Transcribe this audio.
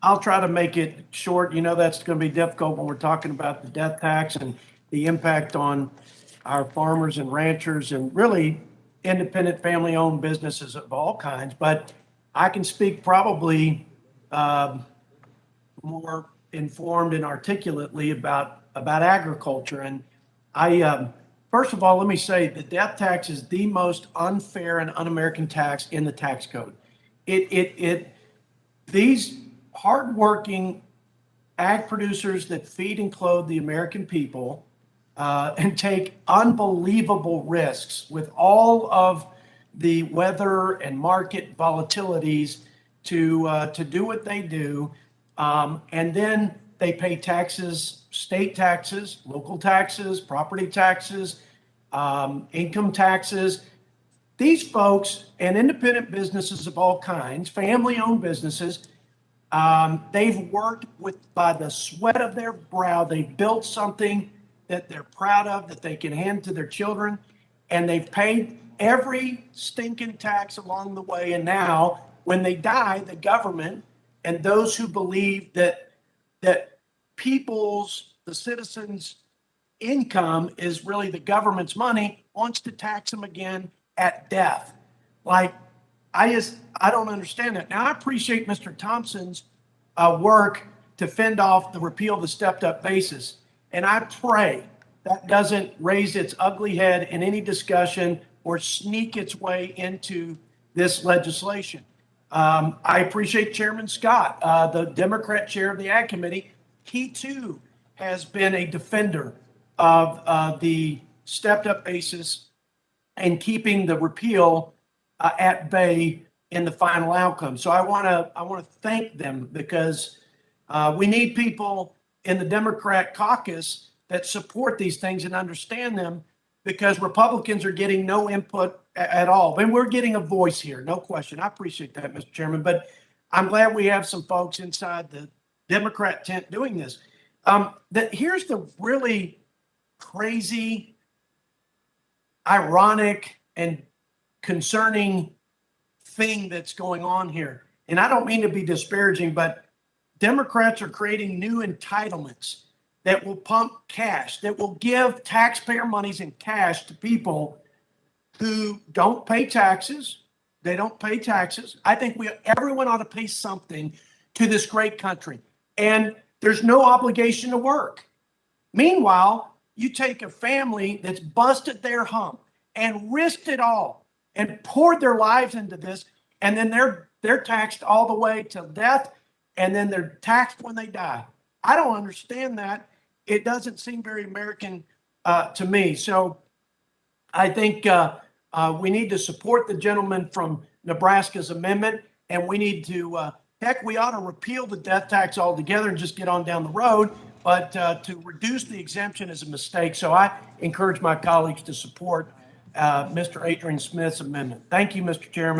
I'll try to make it short. You know, that's going to be difficult when we're talking about the death tax and the impact on our farmers and ranchers and really independent family-owned businesses of all kinds. But I can speak probably more informed and articulately about agriculture. And first of all, let me say the death tax is the most unfair and un-American tax in the tax code. These hardworking ag producers that feed and clothe the American people and take unbelievable risks with all of the weather and market volatilities to do what they do. And then they pay taxes, state taxes, local taxes, property taxes, income taxes. These folks and independent businesses of all kinds, family-owned businesses, they've worked by the sweat of their brow. They've built something that they're proud of, that they can hand to their children, and they've paid every stinking tax along the way. And now, when they die, the government and those who believe that the citizens' income is really the government's money wants to tax them again at death. Like, I don't understand that. Now, I appreciate Mr. Thompson's work to fend off the repeal of the stepped-up basis, and I pray that doesn't raise its ugly head in any discussion or sneak its way into this legislation. I appreciate Chairman Scott, the Democrat chair of the Ag Committee. He, too, has been a defender of the stepped-up basis and keeping the repeal at bay in the final outcome. So I want to thank them, because we need people in the Democrat caucus that support these things and understand them, because Republicans are getting no input at all. And we're getting a voice here, no question. I appreciate that, Mr. Chairman, but I'm glad we have some folks inside the Democrat tent doing this. Here's the really crazy, ironic, and concerning thing that's going on here. And I don't mean to be disparaging, but Democrats are creating new entitlements that will pump cash, that will give taxpayer monies in cash to people who don't pay taxes. They don't pay taxes. I think everyone ought to pay something to this great country. And there's no obligation to work. Meanwhile, you take a family that's busted their hump and risked it all and poured their lives into this, and then they're taxed all the way to death, and then they're taxed when they die. I don't understand that. It doesn't seem very American to me. So I think we need to support the gentleman from Nebraska's amendment, and we need to, we ought to repeal the death tax altogether and just get on down the road. But to reduce the exemption is a mistake. So I encourage my colleagues to support Mr. Adrian Smith's amendment. Thank you, Mr. Chairman.